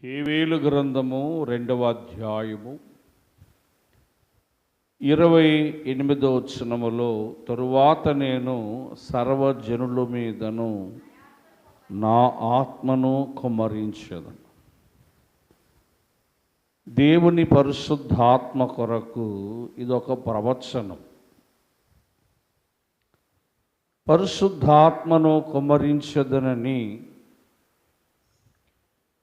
హేవేలు గ్రంథము 2వ అధ్యాయము 28వ వచనములో, తరువాత నేను సర్వజనుల మీదను నా ఆత్మను కుమ్మరించెదను. దేవుని పరిశుద్ధాత్మ కొరకు ఇదొక ప్రవచనం. పరిశుద్ధాత్మను కుమ్మరించెదనని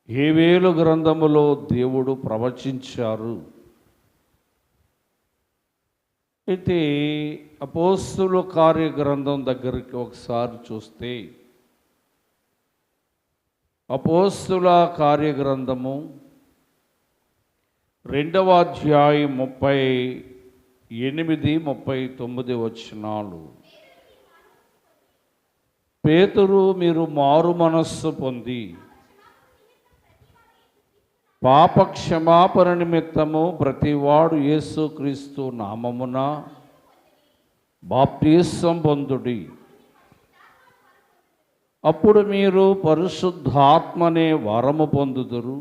హేవేలు గ్రంథములో దేవుడు ప్రవచించారు. అయితే అపోస్తుల కార్యగ్రంథం దగ్గరికి ఒకసారి చూస్తే, అపోస్తుల కార్యగ్రంథము 2వ అధ్యాయం 38-39 వచనాలు. పేతురు, మీరు మారు మనస్సు పొంది పాప క్షమాపణ నిమిత్తము ప్రతివాడు యేసుక్రీస్తు నామమున బాప్తిసం పొందుడి, అప్పుడు మీరు పరిశుద్ధాత్మనే వరము పొందుదురు.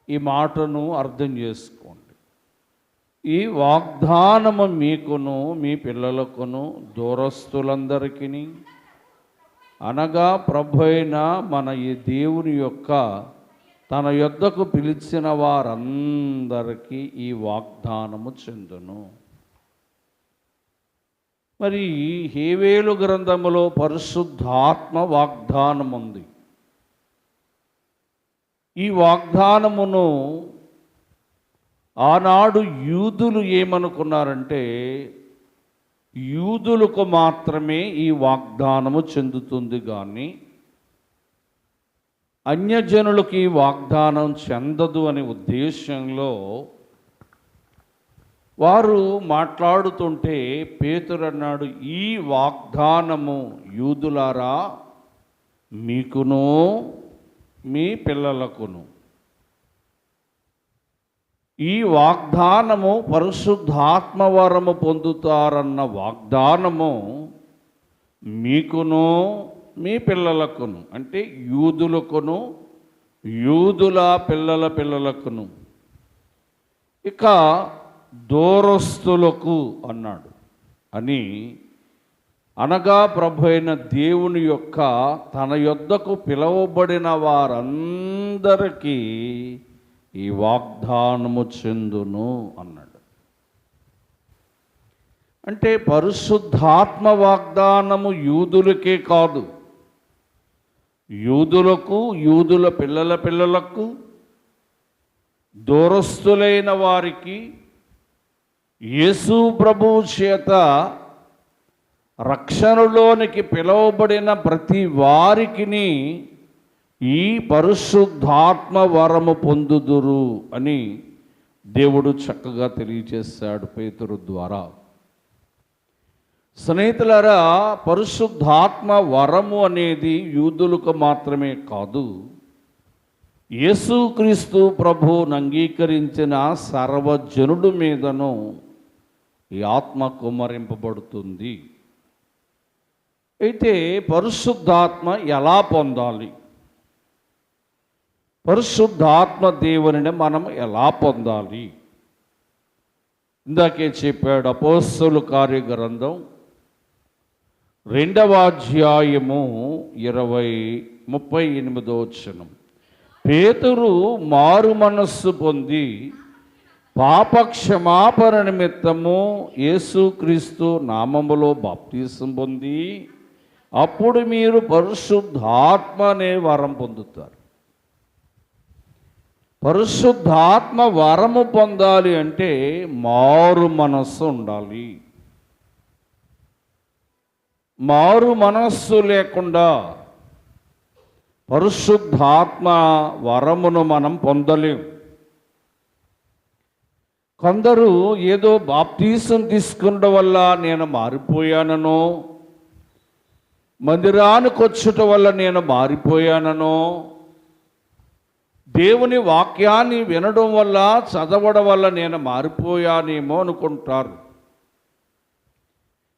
ఈ మాటను అర్థం చేసుకోండి. ఈ వాగ్దానము మీకును మీ పిల్లలకును దూరస్తులందరికీ, అనగా ప్రభు అయిన మన ఈ దేవుని యొక్క తన యొద్దకు పిలిచిన వారందరికీ ఈ వాగ్దానము చెందును. మరి హేవేలు గ్రంథములో పరిశుద్ధాత్మ వాగ్దానం ఉంది. ఈ వాగ్దానమును ఆనాడు యూదులు ఏమనుకున్నారంటే, యూదులకు మాత్రమే ఈ వాగ్దానము చెందుతుంది, కానీ అన్యజనులకి ఈ వాగ్దానం చెందదు అనే ఉద్దేశంలో వారు మాట్లాడుతుంటే, పేతురు అన్నాడు, ఈ వాగ్దానము యూదులారా మీకును మీ పిల్లలకును, ఈ వాగ్దానము పరిశుద్ధాత్మ వరము పొందుతారన్న వాగ్దానము మీకును మీ పిల్లలకును, అంటే యూదులకును యూదుల పిల్లల పిల్లలకును, ఇక దూరస్తులకు అన్నాడు అని, అనగా ప్రభు అయిన దేవుని యొక్క తన యొద్దకు పిలువబడిన వారందరికీ ఈ వాగ్దానము చెందును అన్నాడు. అంటే పరిశుద్ధాత్మ వాగ్దానము యూదులకే కాదు, యూదులకు యూదుల పిల్లల పిల్లలకు దూరస్తులైన వారికి, యేసు ప్రభువు చేత రక్షణలోనికి పిలువబడిన ప్రతి వారికి ఈ పరిశుద్ధాత్మ వరము పొందుదురు అని దేవుడు చక్కగా తెలియజేశాడు పేతురు ద్వారా. స్నేహితులారా, పరిశుద్ధాత్మ వరము అనేది యూదులకు మాత్రమే కాదు, యేసుక్రీస్తు ప్రభువును అంగీకరించిన సర్వజనుడి మీదను ఈ ఆత్మ కుమ్మరింపబడుతుంది. అయితే పరిశుద్ధాత్మ ఎలా పొందాలి? పరిశుద్ధాత్మ దేవునిని మనం ఎలా పొందాలి? ఇందాకే చెప్పాడు. అపోస్తలుల కార్యగ్రంథం 2వ అధ్యాయము 38వ వచనం. పేతురు మారు మనస్సు పొంది పాప క్షమాపణ నిమిత్తము యేసుక్రీస్తు నామములో బాప్తిసం పొంది, అప్పుడు మీరు పరిశుద్ధాత్మ అనే వరం పొందుతారు. పరిశుద్ధాత్మ వరము పొందాలి అంటే మారు మనస్సు ఉండాలి. మారు మనస్సు లేకుండా పరిశుద్ధాత్మ వరమును మనం పొందలేం. కొందరు ఏదో బాప్తీసం తీసుకున్న వల్ల నేను మారిపోయాననో, మందిరానికి వచ్చుట వల్ల నేను మారిపోయాననో, దేవుని వాక్యాన్ని వినడం వల్ల చదవడం వల్ల నేను మారిపోయానేమో అనుకుంటారు.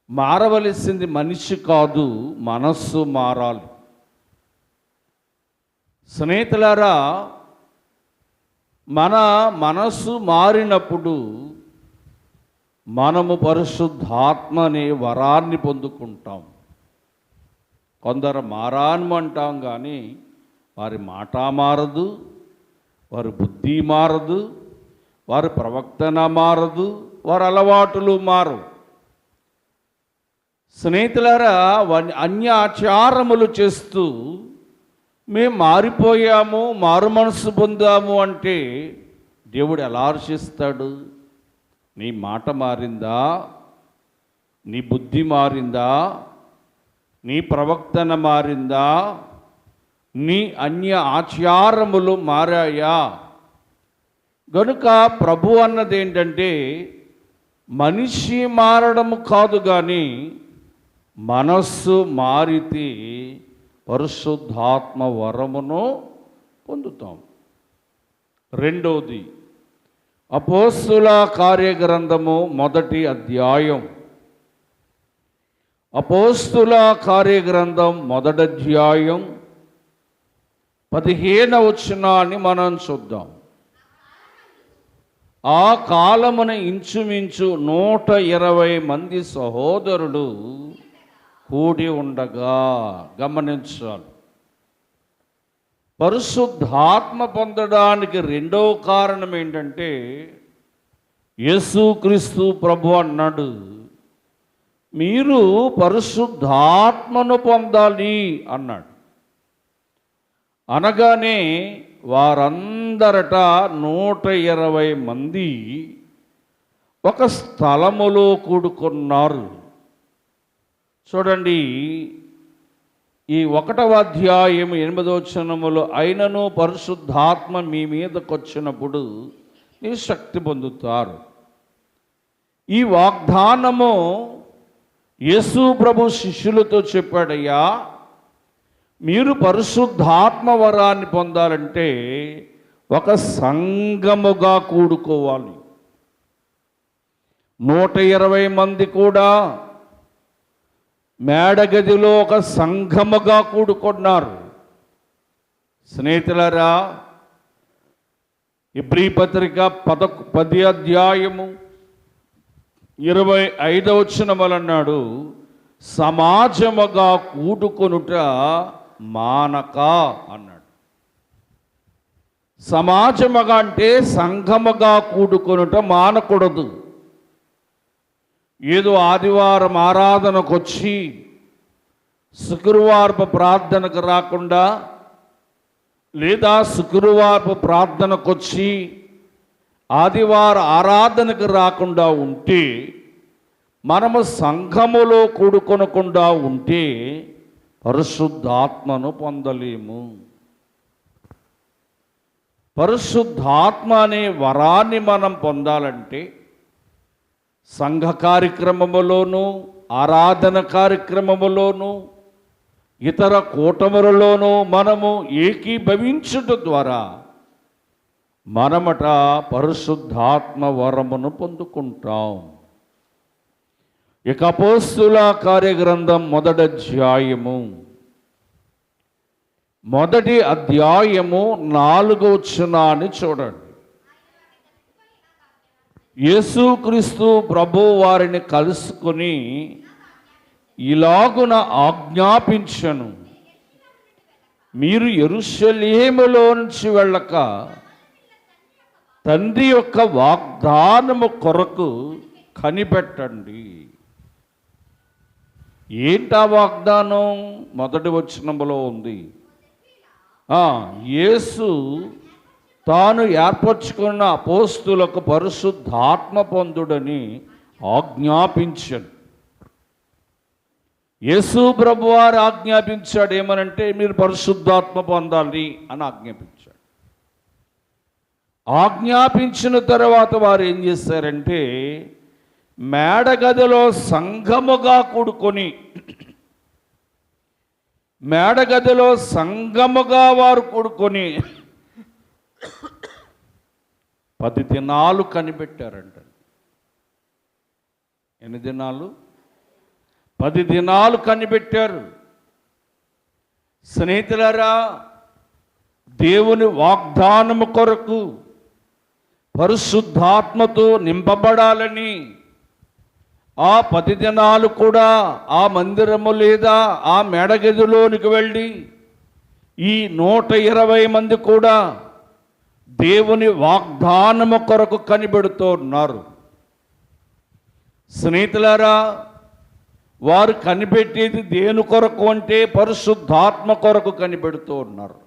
మారవలసింది మనిషి కాదు, మనస్సు మారాలి. స్నేహితులారా, మన మనస్సు మారినప్పుడు మనము పరిశుద్ధాత్మ అనే వరాన్ని పొందుకుంటాం. కొందరు మారాన్మంటాం కానీ వారి మాట మారదు, వారి బుద్ధి మారదు, వారి ప్రవర్తన మారదు, వారి అలవాటులు మారవు. స్నేహితులారా, అన్య ఆచారములు చేస్తూ మేము మారిపోయాము, మారు మనసు పొందాము అంటే దేవుడు ఎలా హర్షిస్తాడు? నీ మాట మారిందా? నీ బుద్ధి మారిందా? నీ ప్రవర్తన మారిందా? నీ అన్య ఆచారములు మారాయా? గనుక ప్రభు అన్నది ఏంటంటే, మనిషి మారడం కాదు కానీ మనస్సు మారితే పరిశుద్ధాత్మ వరమును పొందుతాం. రెండవది, అపోస్తుల కార్యగ్రంథము 1వ అధ్యాయం. అపోస్తుల కార్యగ్రంథం 1వ అధ్యాయం 15వ వచనాన్ని మనం చూద్దాం. ఆ కాలమున ఇంచుమించు 120 మంది సహోదరులు కూడి ఉండగా. గమనించాలి, పరిశుద్ధాత్మ పొందడానికి రెండవ కారణం ఏంటంటే, యేసుక్రీస్తు ప్రభు అన్నాడు, మీరు పరిశుద్ధాత్మను పొందాలి అన్నాడు. అనగానే వారందరట 120 మంది ఒక స్థలములో కూడుకున్నారు. చూడండి, ఈ 1వ అధ్యాయం 8వ వచనములో, అయినను పరిశుద్ధాత్మ మీ మీదకి వచ్చినప్పుడు మీరు శక్తి పొందుతారు. ఈ వాగ్దానము యేసు ప్రభు శిష్యులతో చెప్పాడయ్యా, మీరు పరిశుద్ధాత్మ వరాన్ని పొందాలంటే ఒక సంఘముగా కూడుకోవాలి. 120 మంది కూడా మేడగదిలో ఒక సంఘముగా కూడుకున్నారు. స్నేహితులారా, ఇబ్రీ పత్రిక 10వ అధ్యాయము 25వ వచనములు అన్నాడు, సమాజముగా కూడుకొనుట మానక అన్నాడు. సమాజముగా అంటే సంఘముగా కూడుకొనుట మానకూడదు. ఏదో ఆదివారం ఆరాధనకు వచ్చి శుక్రవారపు ప్రార్థనకు రాకుండా, లేదా శుక్రవారపు ప్రార్థనకు వచ్చి ఆదివార ఆరాధనకు రాకుండా ఉంటే, మనము సంఘములో కూడుకొనకుండా ఉంటే పరిశుద్ధాత్మను పొందలేము. పరిశుద్ధాత్మ అనే వరాన్ని మనం పొందాలంటే సంఘ కార్యక్రమములోను, ఆరాధన కార్యక్రమములోను, ఇతర కూటములలోనూ మనము ఏకీభవించుట ద్వారా మనమట పరిశుద్ధాత్మ వరమును పొందుకుంటాం. ఇక అపోస్తుల కార్యగ్రంథం 1వ అధ్యాయము 1వ అధ్యాయము 4వ వచనాన్ని చూడండి. యేసుక్రీస్తు ప్రభు వారిని కలుసుకొని ఇలాగున ఆజ్ఞాపించెను, మీరు యెరూషలేములో నుంచి వెళ్ళక తండ్రి యొక్క వాగ్దానము కొరకు కనిపెట్టండి. ఏంటా వాగ్దానం? 1వ వచనములో ఉంది. యేసు తాను ఏర్పరచుకున్న అపోస్తులకు పరిశుద్ధాత్మ పొందుడని ఆజ్ఞాపించాడు. యేసు ప్రభు వారు ఆజ్ఞాపించాడు ఏమనంటే, మీరు పరిశుద్ధాత్మ పొందాలి అని ఆజ్ఞాపించాడు. ఆజ్ఞాపించిన తర్వాత వారు ఏం చేశారంటే, మేడగదిలో సంఘముగా కూడుకొని, మేడగదిలో సంఘముగా వారు కూడుకొని 10 దినాలు కనిపెట్టారంట. ఎన్ని దినాలు? 10 దినాలు కనిపెట్టారు. స్నేహితులారా, దేవుని వాగ్దానము కొరకు పరిశుద్ధాత్మతో నింపబడాలని ఆ 10 దినాలు కూడా ఆ మందిరము లేదా ఆ మేడగదిలోనికి వెళ్ళి ఈ 120 మంది కూడా దేవుని వాగ్దానము కొరకు కనిపెడుతూ ఉన్నారు. స్నేహితులారా, వారు కనిపెట్టేది దేని కొరకు అంటే పరిశుద్ధాత్మ కొరకు కనిపెడుతూ ఉన్నారు.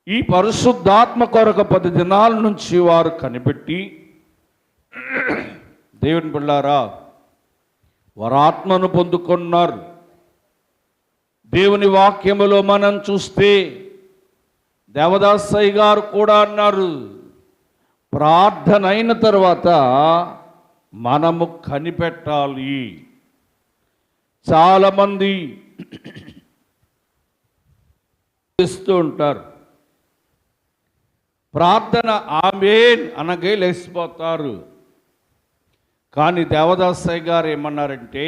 ఈ పరిశుద్ధాత్మ కొరకు 10 దినాల నుంచి వారు కనిపెట్టి, దేవుని బిడ్డలారా, వారు ఆత్మను పొందుకున్నారు. దేవుని వాక్యములో మనం చూస్తే దేవదాసయ్య గారు కూడా అన్నారు, ప్రార్థన అయిన తర్వాత మనము కనిపెట్టాలి. చాలామంది చేస్తూ ఉంటారు, ప్రార్థన ఆమేన్ అనగే లేచిపోతారు. కానీ దేవదాసయ్య గారు ఏమన్నారంటే,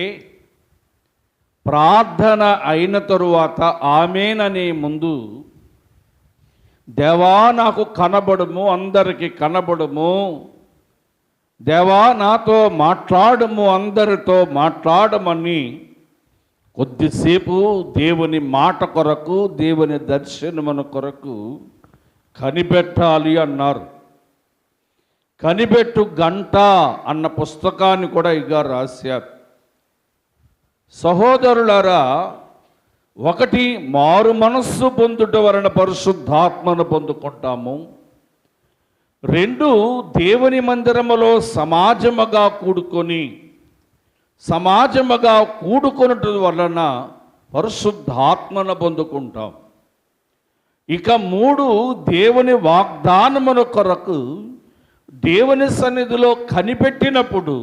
ప్రార్థన అయిన తరువాత ఆమేన్ అనే ముందు, దేవా నాకు కనబడుము, అందరికీ కనబడుము, దేవా నాతో మాట్లాడము, అందరితో మాట్లాడమని కొద్దిసేపు దేవుని మాట కొరకు, దేవుని దర్శనమున కొరకు కనిపెట్టాలి అన్నారు. కనిపెట్టు గంట అన్న పుస్తకాన్ని కూడా ఇక రాశారు. సహోదరులారా, ఒకటి మారు మనస్సు పొందుట వలన పరిశుద్ధాత్మను పొందుకుంటాము. 2 దేవుని మందిరములో సమాజముగా కూడుకొనుట వలన పరిశుద్ధాత్మను పొందుకుంటాం. ఇక 3 దేవుని వాగ్దానముల కొరకు దేవుని సన్నిధిలో కనిపెట్టినప్పుడు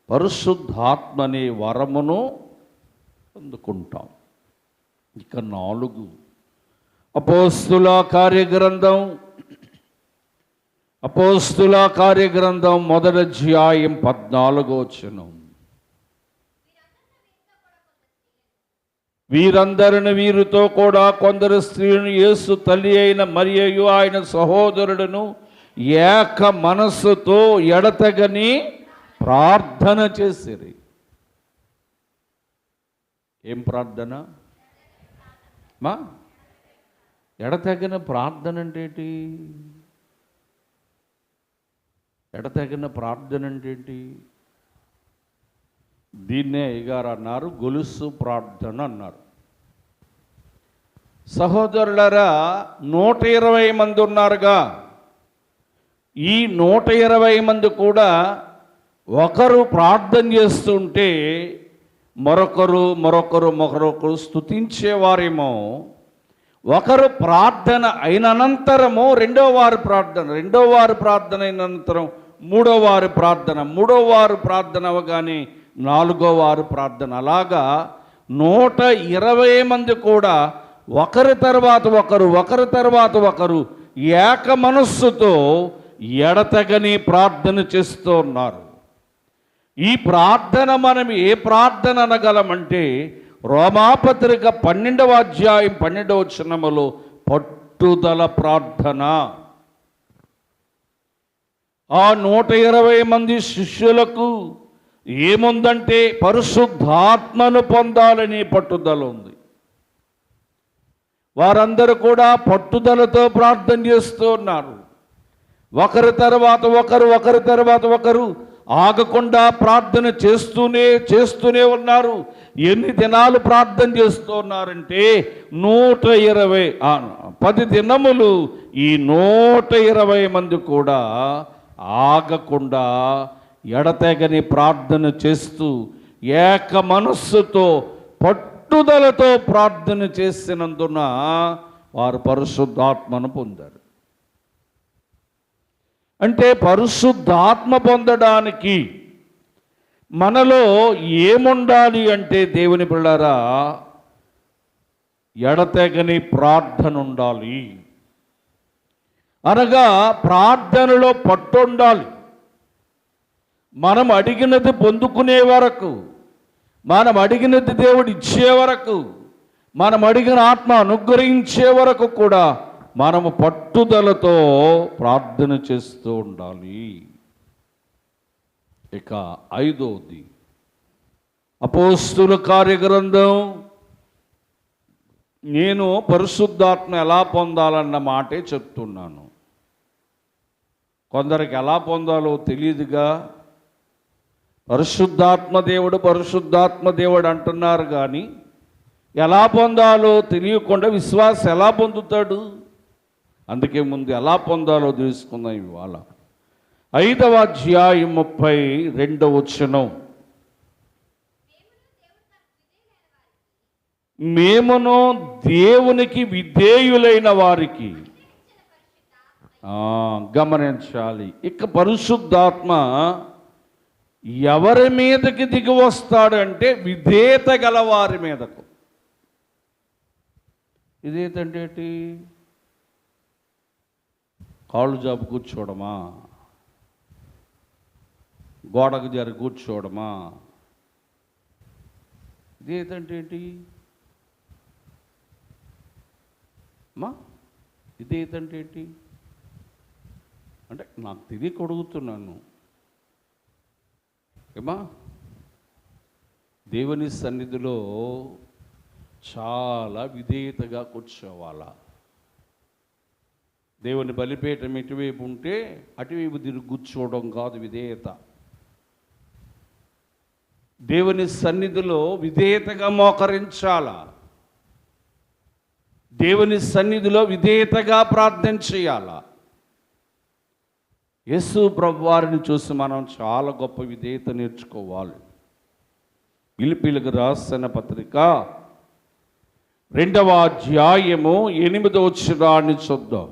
పరిశుద్ధాత్మనే వరమును పొందుకుంటాం. ఇక 4 అపోస్తుల కార్యగ్రంథం 1వ అధ్యాయం 14వ వచనం. వీరందరిని వీరితో కూడా కొందరు స్త్రీలను యేసు తల్లి అయిన మరియయు ఆయన సహోదరుడును ఏక మనస్సుతో ఎడతెగని ప్రార్థన చేసిరి. ఏం ప్రార్థన? ఎడతెగని ప్రార్థన అంటే ఏంటి? ఎడతెగని ప్రార్థన అంటే ఏంటి? దీన్నే అయ్యగారు అన్నారు గొలుసు ప్రార్థన అన్నారు. సహోదరులారా, 120 మంది ఉన్నారుగా. ఈ 120 మంది కూడా ఒకరు ప్రార్థన చేస్తుంటే మరొకరు స్తుతించేవారేమో. ఒకరు ప్రార్థన అయిన అనంతరము రెండో వారి ప్రార్థన అయిన అనంతరం మూడో వారి ప్రార్థన అవగానే 4వ వారి ప్రార్థన. అలాగా 120 మంది కూడా ఒకరి తర్వాత ఒకరు ఏక మనస్సుతో ఎడతెగని ప్రార్థన చేస్తూ ఉన్నారు. ఈ ప్రార్థన మనం ఏ ప్రార్థన అనగలమంటే రోమాపత్రిక 12వ అధ్యాయం 12వ వచనములో పట్టుదల ప్రార్థన. ఆ 120 మంది శిష్యులకు ఏముందంటే పరిశుద్ధాత్మను పొందాలని పట్టుదల ఉంది. వారందరూ కూడా పట్టుదలతో ప్రార్థన చేస్తూ ఉన్నారు. ఒకరి తర్వాత ఒకరు ఆగకుండా ప్రార్థన చేస్తూనే ఉన్నారు. ఎన్ని దినాలు ప్రార్థన చేస్తూ ఉన్నారంటే 10 దినములు ఈ 120 మంది కూడా ఆగకుండా ఎడతెగని ప్రార్థన చేస్తూ ఏక మనస్సుతో పట్టుదలతో ప్రార్థన చేసినందున వారు పరిశుద్ధాత్మను పొందారు. అంటే పరిశుద్ధాత్మ పొందడానికి మనలో ఏముండాలి అంటే దేవుని పిల్లరా, ఎడతెగని ప్రార్థన ఉండాలి. అనగా ప్రార్థనలో పట్టు ఉండాలి. మనం అడిగినది పొందుకునే వరకు, మనం అడిగినది దేవుడు ఇచ్చే వరకు, మనం అడిగిన ఆత్మ అనుగ్రహించే వరకు కూడా మనము పట్టుదలతో ప్రార్థన చేస్తూ ఉండాలి. ఇక 5వది అపోస్తుల కార్యగ్రంథం. నేను పరిశుద్ధాత్మ ఎలా పొందాలన్న మాటే చెప్తున్నాను. కొందరికి ఎలా పొందాలో తెలియదుగా. పరిశుద్ధాత్మ దేవుడు అంటున్నారు కానీ ఎలా పొందాలో తెలియకుండా విశ్వాసం ఎలా పొందుతాడు? అందుకే ముందు ఎలా పొందాలో తెలుసుకుందాం ఇవాళ. 5వ అధ్యాయం 32వ వచనం. మేమును దేవునికి విధేయులైన వారికి. గమనించాలి, ఇక పరిశుద్ధాత్మ ఎవరి మీదకి దిగి వస్తాడు అంటే విధేయత గల వారి మీదకు. విధేయత అంటే ఏంటి? కాళ్ళు జాబు కూర్చోవడమా? గోడకు జరి కూర్చోవడమా? విధేయత అంటే ఏంటి అమ్మా? విధేయత అంటే ఏంటి అంటే నాకు తెలియక అడుగుతున్నాను ఏమా. దేవుని సన్నిధిలో చాలా విధేయతగా కూర్చోవాలా. దేవుని బలిపీఠం ఇటువైపు ఉంటే అటువైపు తిరిగి కూర్చోవడం కాదు విధేయత. దేవుని సన్నిధిలో విధేయతగా మోకరించాలా. దేవుని సన్నిధిలో విధేయతగా ప్రార్థన చేయాలా. యేసు ప్రభువారిని చూసి మనం చాలా గొప్ప విధేయత నేర్చుకోవాలి. ఫిలిప్పీయులకు రాసిన పత్రిక 2వ అధ్యాయము 8వ వచనాన్ని చూద్దాం.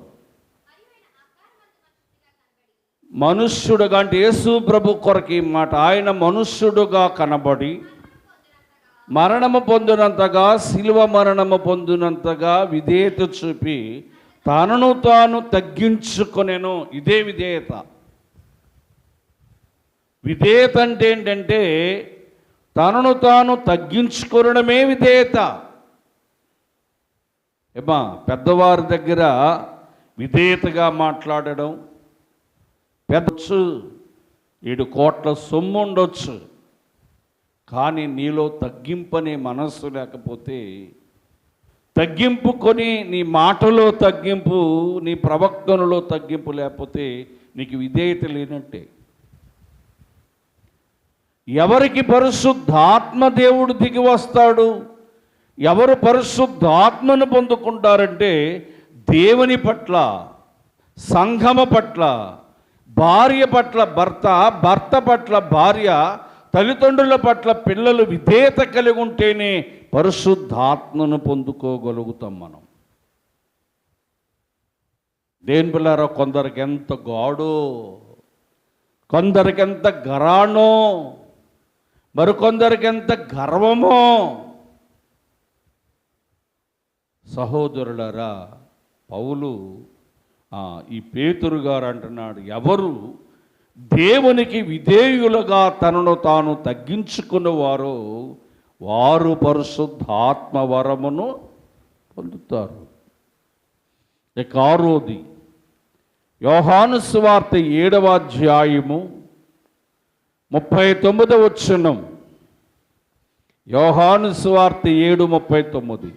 మనుష్యుడుగా అంటే యేసు ప్రభు కొరకు మాట, ఆయన మనుష్యుడుగా కనబడి మరణము పొందినంతగా, శిలువ మరణము పొందినంతగా విధేయత చూపి తనను తాను తగ్గించుకొనెను. ఇదే విధేయత. విధేయత అంటే ఏంటంటే తనను తాను తగ్గించుకొనడమే విధేయత. ఏమా, పెద్దవారి దగ్గర విధేయతగా మాట్లాడడం. 7 కోట్ల సొమ్ము ఉండొచ్చు, కానీ నీలో తగ్గింపనే మనస్సు లేకపోతే, తగ్గింపుకొని నీ మాటలో తగ్గింపు, నీ ప్రవక్తనలో తగ్గింపు లేకపోతే నీకు విధేయత లేనట్టే. ఎవరికి పరిశుద్ధాత్మ దేవుడు దిగి వస్తాడు? ఎవరు పరిశుద్ధాత్మను పొందుకుంటారంటే దేవుని పట్ల, సంఘము పట్ల, భార్య పట్ల భర్త, భర్త పట్ల భార్య, తల్లిదండ్రుల పట్ల పిల్లలు విధేయత కలిగి ఉంటేనే పరిశుద్ధాత్మను పొందుకోగలుగుతాం మనం. దేని పిల్లారా, కొందరికి ఎంత గాడో, కొందరికి ఎంత గరాణో, మరికొందరికి ఎంత గర్వమో. సహోదరులారా, పౌలు ఈ పేతురు గారు అంటున్నాడు, ఎవరు దేవునికి విధేయులుగా తనను తాను తగ్గించుకున్నవారో వారు పరిశుద్ధాత్మ వరమును పొందుతారు. ఇక 6వది యోహాను సువార్త 7వ అధ్యాయము 39వ వచనం. యోహాను సువార్త 7:39.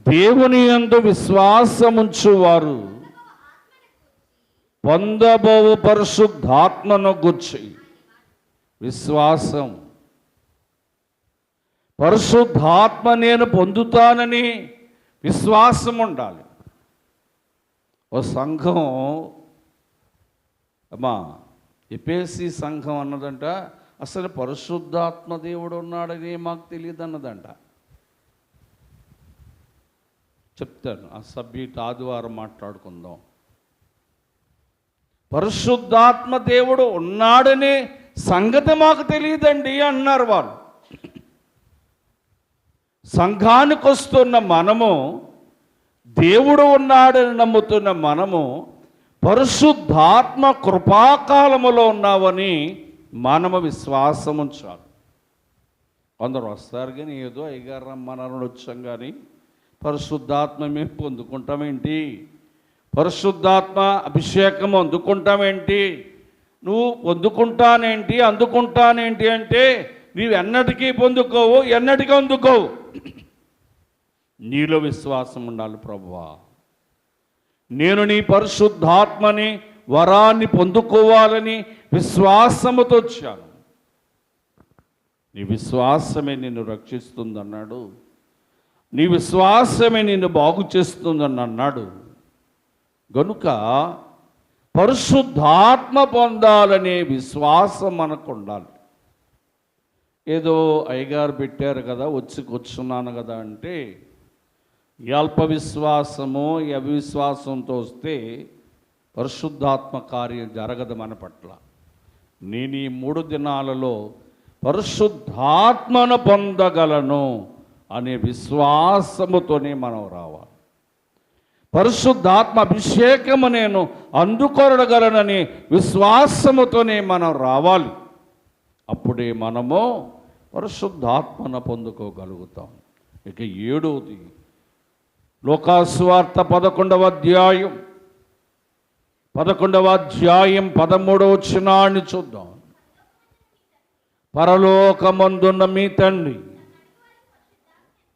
దేవుని యందు విశ్వాసముంచువారు పొందబోవు పరిశుద్ధాత్మను గూర్చి విశ్వాసం. పరిశుద్ధాత్మ నేను పొందుతానని విశ్వాసం ఉండాలి. ఓ సంఘం అమ్మా, ఎపేసి సంఘం అన్నదంట, అసలు పరిశుద్ధాత్మ దేవుడు ఉన్నాడని మాకు తెలియదు అన్నదంట. చెప్తాను, ఆ సబ్జెక్ట్ ఆదివారం మాట్లాడుకుందాం. పరిశుద్ధాత్మ దేవుడు ఉన్నాడని సంగతి మాకు తెలియదండి అన్నారు వాళ్ళు. సంఘానికి వస్తున్న మనము, దేవుడు ఉన్నాడని నమ్ముతున్న మనము, పరిశుద్ధాత్మ కృపాకాలములో ఉన్నామని మనము విశ్వాసం ఉంచాలి. కొందరు వస్తారు కానీ ఏదో అయ్యగారు రమ్మన్నారని వచ్చాం కానీ పరిశుద్ధాత్మ మేము పొందుకుంటామేంటి? పరిశుద్ధాత్మ అభిషేకం అందుకుంటామేంటి? నువ్వు పొందుకుంటానేంటి, అందుకుంటానేంటి అంటే నీవు ఎన్నటికీ పొందుకోవు, ఎన్నటికీ అందుకోవు. నీలో విశ్వాసం ఉండాలి. ప్రభువా, నేను నీ పరిశుద్ధాత్మని వరాన్ని పొందుకోవాలని విశ్వాసముతో వచ్చాను. నీ విశ్వాసమే నిన్ను రక్షిస్తుందన్నాడు. నీ విశ్వాసమే నిన్ను బాగు చేస్తుందని అన్నాడు. గనుక పరిశుద్ధాత్మ పొందాలనే విశ్వాసం మనకు ఉండాలి. ఏదో అయ్యగారు పెట్టారు కదా, వచ్చున్నాను కదా అంటే ఈ అల్ప విశ్వాసము, ఈ అవిశ్వాసంతో వస్తే పరిశుద్ధాత్మ కార్యం జరగదు మన పట్ల. నేను ఈ 3 దినాలలో పరిశుద్ధాత్మను పొందగలను అనే విశ్వాసముతోనే మనం రావాలి. పరిశుద్ధాత్మ అభిషేకము నేను అందుకొనగలనని విశ్వాసముతోనే మనం రావాలి. అప్పుడే మనము పరిశుద్ధాత్మను పొందుకోగలుగుతాం. ఇక 7వది లోకాసువార్త 11వ అధ్యాయం 13వ వచనాన్ని చూద్దాం. పరలోకమందున్న మీ తండ్రి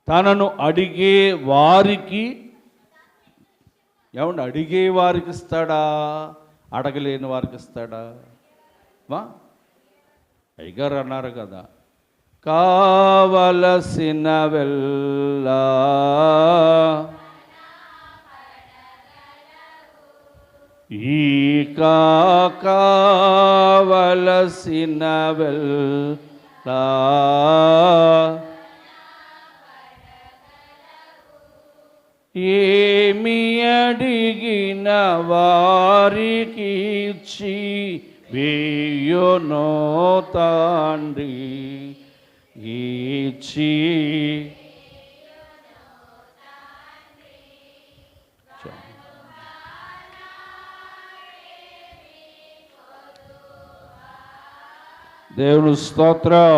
తనను అడిగే వారికి, ఏమండి, అడిగే వారికి ఇస్తాడా, అడగలేని వారికి ఇస్తాడా? అయ్యగారు అన్నారు కదా, కావలసిన వెళ్ళా ఈ కావలసిన వెళ్ళా ఏమి అడిగిన వారికి ఇచ్చి వేయునో తండ్రి, ఇచ్చి దేవుని స్తోత్రం.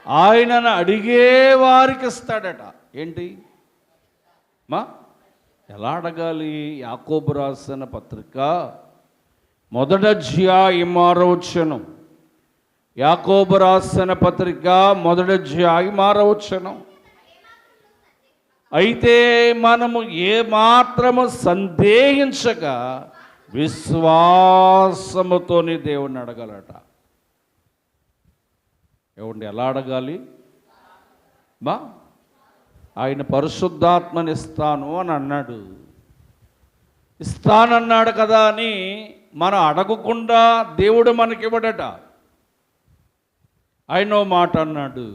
ఆయనను అడిగే వారికి ఇస్తాడట. ఏంటి ఎలా అడగాలి? యాకోబు రాసిన పత్రిక 1వ అధ్యాయం 6వ వచనం. యాకోబు రాసిన పత్రిక 1వ అధ్యాయం 6వ వచనం. అయితే మనము ఏమాత్రము సందేహించక విశ్వాసముతోని దేవుణ్ణి అడగాలట. ఏమండి, ఎలా అడగాలి? ఆయన పరిశుద్ధాత్మని ఇస్తాను అని అన్నాడు. ఇస్తానన్నాడు కదా అని మనం అడగకుండా దేవుడు మనకివ్వడట. ఆయన మాట అన్నాడు,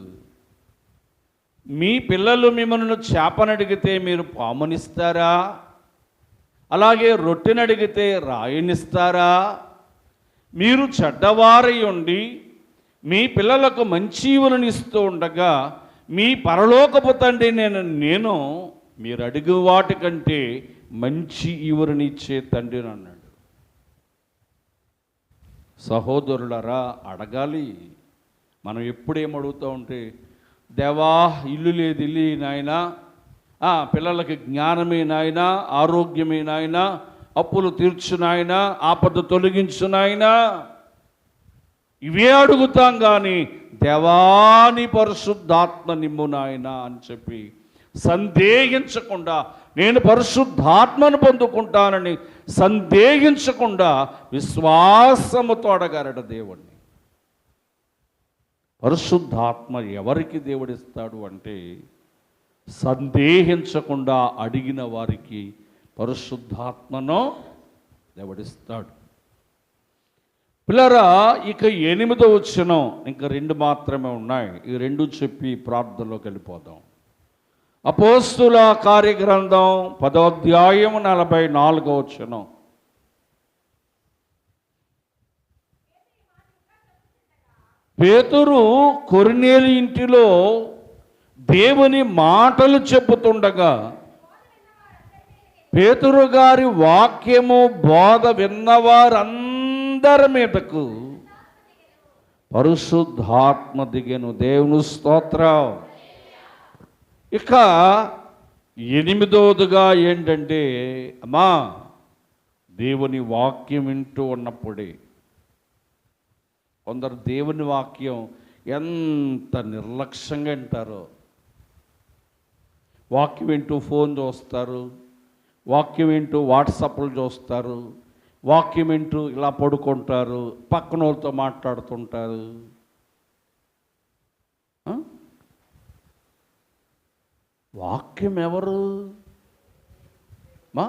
మీ పిల్లలు మిమ్మల్ని చేపనడిగితే మీరు పామునిస్తారా? అలాగే రొట్టెనడిగితే రాయినిస్తారా? మీరు చెడ్డవారై ఉండి మీ పిల్లలకు మంచి ఈవులను ఇస్తూ ఉండగా మీ పరలోకపు తండ్రి నేను మీరు అడిగే వాటికంటే మంచి ఈవులను ఇచ్చే తండ్రిని అన్నాడు. సహోదరులరా, అడగాలి. మనం ఎప్పుడేం అడుగుతూ ఉంటే, దేవా ఇల్లు లేదు, ఇల్లు నాయనా, పిల్లలకి జ్ఞానమే నాయనా, ఆరోగ్యమే నాయనా, అప్పులు తీర్చు నాయనా, ఆపద తొలగించు నాయనా, ఇవే అడుగుతాం. కానీ దేవాని పరిశుద్ధాత్మ నిమ్ము నాయనా అని చెప్పి సందేహించకుండా, నేను పరిశుద్ధాత్మను పొందుకుంటానని సందేహించకుండా విశ్వాసముతో అడగారట దేవుణ్ణి. పరిశుద్ధాత్మ ఎవరికి దేవుడిస్తాడు అంటే సందేహించకుండా అడిగిన వారికి పరిశుద్ధాత్మను దేవుడిస్తాడు. పిల్లరా, ఇక 8వ వచనం, ఇంకా 2 మాత్రమే ఉన్నాయి. ఈ 2 చెప్పి ప్రార్థనలోకి వెళ్ళిపోదాం. అపోస్తుల కార్యగ్రంథం 10వ అధ్యాయం 44వ వచనం. పేతురు కొర్నేలి ఇంటిలో దేవుని మాటలు చెప్పుతుండగా పేతురు గారి వాక్యము బోధ విన్నవారందరి మీదకు పరిశుద్ధాత్మ దిగెను. దేవుని స్తోత్రం. ఇక ఎనిమిదవదిగా ఏంటంటే, అమ్మా దేవుని వాక్యం వింటూ ఉన్నప్పుడే. కొందరు దేవుని వాక్యం ఎంత నిర్లక్ష్యంగా వింటారో. వాక్యం వింటూ ఫోన్ చూస్తారు, వాక్యం వింటూ వాట్సాప్లు చూస్తారు, వాక్యం వింటూ ఇలా పడుకుంటారు, పక్కన వాళ్ళతో మాట్లాడుతుంటారు. వాక్యం ఎవరు? మా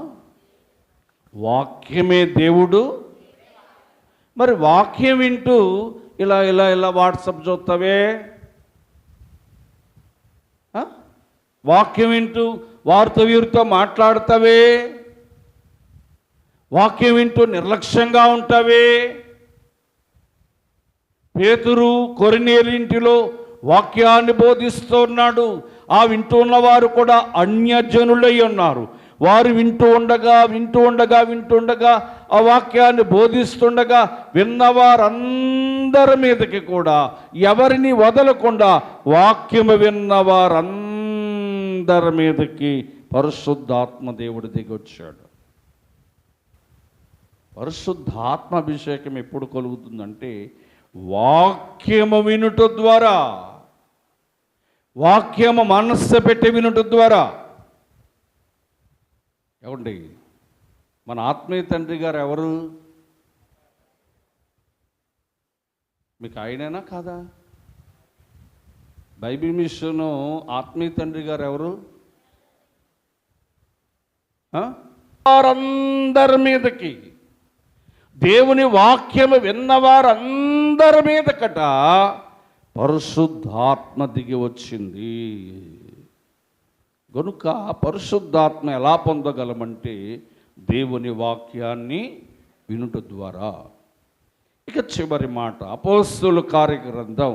వాక్యమే దేవుడు. మరి వాక్యం వింటూ ఇలా ఇలా ఇలా వాట్సాప్ చూస్తావే, వాక్యం వింటూ వారితో వీరితో మాట్లాడతావే, వాక్యం వింటూ నిర్లక్ష్యంగా ఉంటావే. పేతురు కొర్నేలింటిలో వాక్యాన్ని బోధిస్తున్నాడు. ఆ వింటూ ఉన్నవారు కూడా అన్యజనులై ఉన్నారు. వారు వింటూ ఉండగా ఆ వాక్యాన్ని బోధిస్తుండగా విన్నవారందరి మీదకి కూడా, ఎవరిని వదలకుండా వాక్యము విన్నవారందరి మీదకి పరిశుద్ధాత్మ దేవుడు దిగొచ్చాడు. పరిశుద్ధాత్మ అభిషేకం ఎప్పుడు కలుగుతుందంటే వాక్యము వినుట ద్వారా, వాక్యము మనస్సు పెట్టి వినుట ద్వారా. ఏమండి, మన ఆత్మీయ తండ్రి గారు ఎవరు? మీకు ఆయనేనా కాదా? బైబిల్ మిషన్ ఆత్మీయ తండ్రి గారు ఎవరు? వారందరి మీదకి, దేవుని వాక్యము విన్నవారందరి మీదకట పరిశుద్ధాత్మ దిగి వచ్చింది. కనుక పరిశుద్ధాత్మ ఎలా పొందగలమంటే దేవుని వాక్యాన్ని వినుట ద్వారా. ఇక చివరి మాట, అపోస్తలుల కార్యగ్రంథం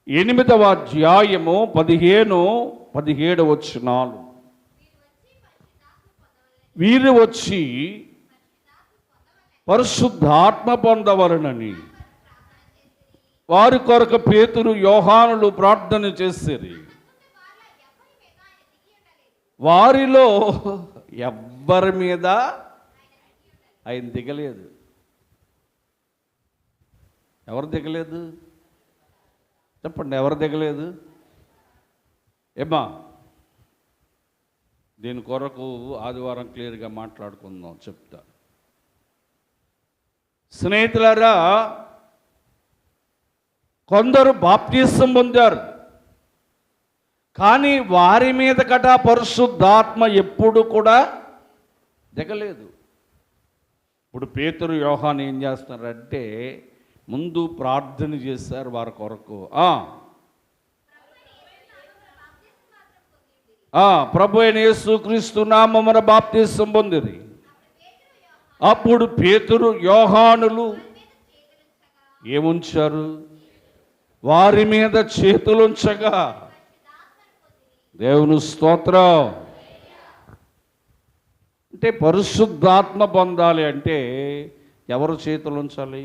8వ అధ్యాయము 15-17 వచనాలు. వీరు వచ్చి పరిశుద్ధాత్మ పొందవలనని వారి కొరకు పేతురు యోహానులు ప్రార్థన చేసేది. వారిలో ఎవ్వరి మీద ఆయన దిగలేదు. ఎవరు దిగలేదు? చెప్పండి, ఎవరు దిగలేదు? ఏమ్మా, దీని కొరకు ఆదివారం క్లియర్గా మాట్లాడుకుందాం, చెప్తా. స్నేహితులారా, కొందరు బాప్టిజం పొందారు, కానీ వారి మీద కట పరిశుద్ధాత్మ ఎప్పుడు కూడా దిగలేదు. ఇప్పుడు పేతురు యోహాను ఏం చేస్తున్నారంటే ముందు ప్రార్థన చేశారు వారి కొరకు. ప్రభు అయిన యేసుక్రీస్తు నామమున బాప్తిసం పొందిరి. అప్పుడు పేతురు యోహానులు ఏముంచారు? వారి మీద చేతులుంచగా, దేవుని స్తోత్రం. అంటే పరిశుద్ధాత్మ పొందాలి అంటే ఎవరు చేతులు ఉంచాలి?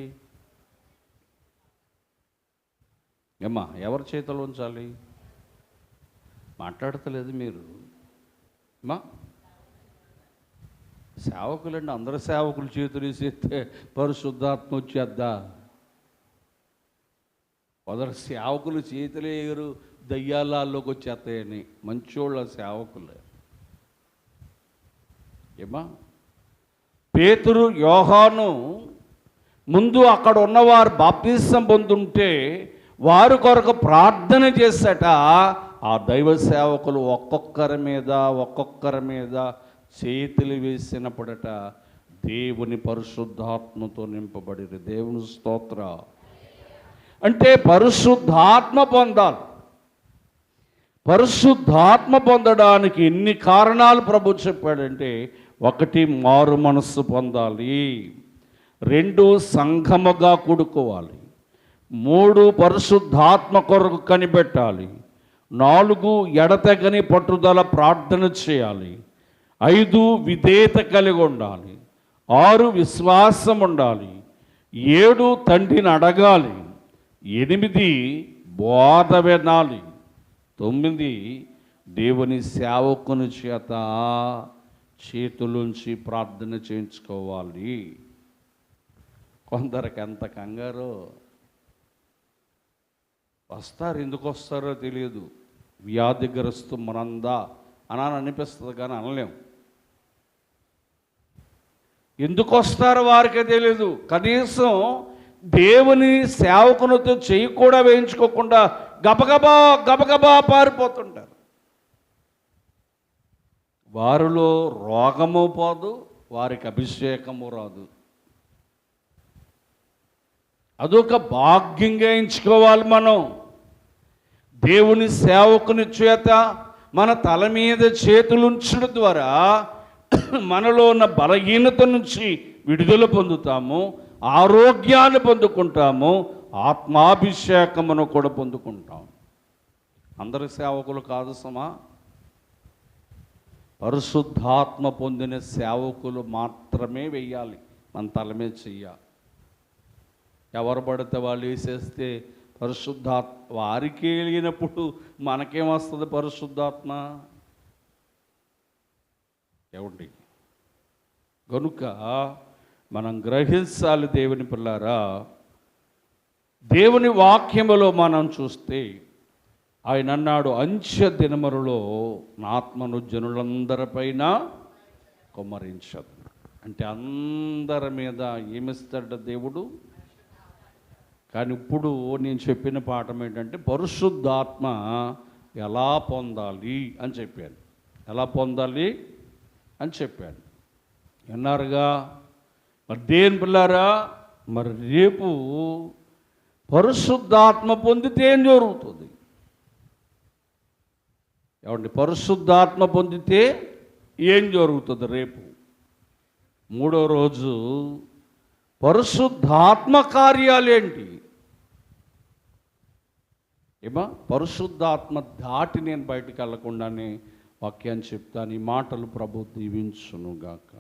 ఏమ్మా, ఎవరు చేతులు ఉంచాలి? మాట్లాడతలేదు మీరు. అమ్మా, సేవకులండి, అందరు సేవకులు చేతులు వేసేస్తే పరిశుద్ధాత్మ వచ్చేద్దా? కొందరు సేవకులు చేతులు ఎగరు దయ్యాలలోకి వచ్చేస్తాయని, మంచోళ్ళ సేవకులు. ఏమా, పేతురు యోహాను ముందు అక్కడ ఉన్నవారు బాప్తిసం పొందుంటే వారి కొరకు ప్రార్థన చేశాట. ఆ దైవ సేవకులు ఒక్కొక్కరి మీద చేతులు వేసినప్పుడట దేవుని పరిశుద్ధాత్మతో నింపబడి. దేవుని స్తోత్ర. అంటే పరిశుద్ధాత్మ పొందాలి. పరిశుద్ధాత్మ పొందడానికి ఎన్ని కారణాలు ప్రభు చెప్పాడంటే, 1 మారు మనస్సు పొందాలి, 2 సంఘముగా కూడుకోవాలి, 3 పరిశుద్ధాత్మ కొరకు కనిపెట్టాలి, 4 ఎడతెగని పట్టుదల ప్రార్థన చేయాలి, 5 విధేయత కలిగి ఉండాలి, 6 విశ్వాసం ఉండాలి, 7 తండ్రిని అడగాలి, 8 బోధ వినాలి, 9 దేవుని సేవకుని చేత చేతులుంచి ప్రార్థన చేయించుకోవాలి. కొందరికి ఎంత కంగారో, వస్తారు, ఎందుకు వస్తారో తెలియదు. వ్యాధిగ్రస్తు మనందా అని అనిపిస్తుంది కానీ అనలేం. ఎందుకు వస్తారో వారికే తెలియదు. కనీసం దేవుని సేవకునితో చెయ్యి కూడా వేయించుకోకుండా గబగబా గబగబా పారిపోతుంటారు. వారిలో రోగము పోదు, వారికి అభిషేకము రాదు. అదొక భాగ్యంగా ఎంచుకోవాలి. మనం దేవుని సేవకుని చేత మన తల మీద చేతులు ఉంచడం ద్వారా మనలో ఉన్న బలహీనత నుంచి విడుదల పొందుతాము, ఆరోగ్యాన్ని పొందుకుంటాము, ఆత్మాభిషేకమును కూడా పొందుకుంటాం. అందరు సేవకులు కాదు సమా, పరిశుద్ధాత్మ పొందిన సేవకులు మాత్రమే వెయ్యాలి మన తల మీద చెయ్యాలి. ఎవరు పడితే వాళ్ళు వేసేస్తే పరిశుద్ధాత్మ వారికి వెళ్ళినప్పుడు మనకేమొస్తుంది పరిశుద్ధాత్మ? ఏమండి? కనుక మనం గ్రహించాలి దేవుని పిల్లారా. దేవుని వాక్యములో మనం చూస్తే ఆయన అన్నాడు, అంచె దినములలో నా ఆత్మను జనులందరిపైన కుమ్మరించదు. అంటే అందరి మీద ఏమిస్తాడు దేవుడు? కానీ ఇప్పుడు నేను చెప్పిన పాఠం ఏంటంటే పరిశుద్ధాత్మ ఎలా పొందాలి అని చెప్పాను. ఎలా పొందాలి అని చెప్పాను. విన్నారుగా? మరి దేని పిల్లారా, మరి రేపు పరిశుద్ధాత్మ పొందితే ఏం జరుగుతుంది? ఏమండి, పరిశుద్ధాత్మ పొందితే ఏం జరుగుతుంది? రేపు మూడో రోజు పరిశుద్ధాత్మ కార్యాలేంటి? ఏమా పరిశుద్ధాత్మ దాటి నేను బయటకు వెళ్ళకుండానే వాక్యాన్ని చెప్తాను. ఈ మాటలు ప్రభు దీవించునుగాక.